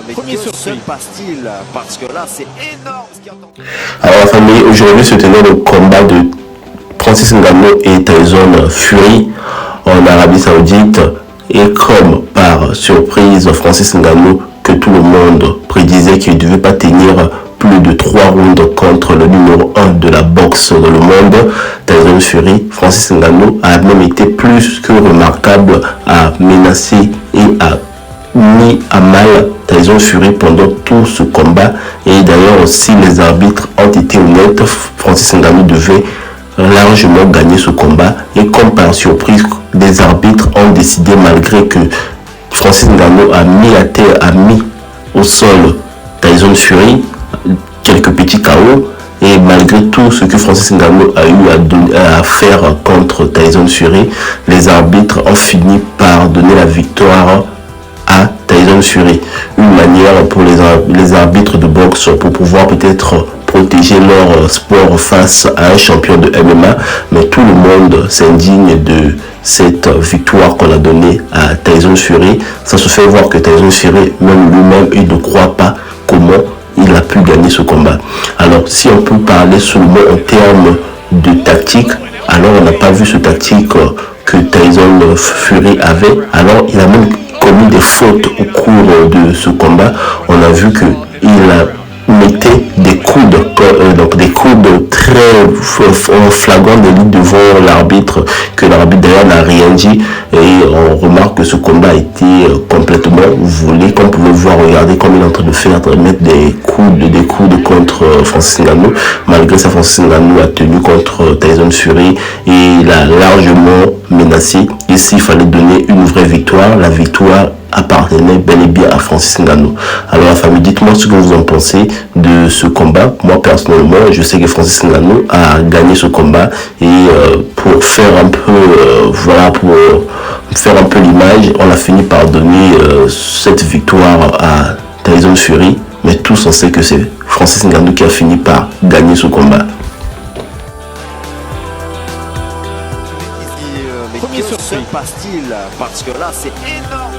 Mais que se passe-t-il? Parce que là, c'est énorme ce qui attend. Alors la famille, aujourd'hui se tenait le combat de Francis Ngannou et Tyson Fury en Arabie Saoudite. Et comme par surprise, Francis Ngannou, que tout le monde prédisait qu'il ne devait pas tenir plus de 3 rounds contre le numéro 1 de la boxe dans le monde, Tyson Fury, Francis Ngannou a même été plus que remarquable à menacer et à mis à mal Tyson Fury pendant tout ce combat. Et d'ailleurs aussi les arbitres ont été honnêtes, Francis Ngannou devait largement gagner ce combat. Et comme par surprise, les arbitres ont décidé, malgré que Francis Ngannou a mis à terre, a mis au sol Tyson Fury, quelques petits KO, et malgré tout ce que Francis Ngannou a eu à faire contre Tyson Fury, les arbitres ont fini par donner la victoire à Tyson Fury. Une manière pour les arbitres de boxe pour pouvoir peut-être protéger leur sport face à un champion de MMA, mais tout le monde s'indigne de cette victoire qu'on a donnée à Tyson Fury. Ça se fait voir que Tyson Fury, même lui-même, il ne croit pas comment il a pu gagner ce combat. Alors, si on peut parler seulement en termes de tactique, alors on n'a pas vu ce tactique que Tyson Fury avait. Alors, il a même commis des fautes au cours de ce combat. On a vu que il a mettait des coudes, donc des coudes très flagrants délit devant l'arbitre, que l'arbitre d'ailleurs n'a rien dit. Et on remarque que ce combat a été complètement volé, comme vous pouvez voir. Regardez comme il est en train de faire, de mettre des coudes contre Francis Ngannou. Malgré ça, Francis Ngannou a tenu contre Tyson Fury et il a largement menacé. Ici, il fallait donner une vraie victoire. La victoire appartenait bel et bien à Francis Ngannou. Alors la famille, dites-moi ce que vous en pensez de ce combat. Moi personnellement, je sais que Francis Ngannou a gagné ce combat et pour faire un peu pour faire un peu l'image, on a fini par donner cette victoire à Tyson Fury, mais tous on sait que c'est Francis Ngannou qui a fini par gagner ce combat. Mais que se passe-t-il? Parce que là, c'est énorme.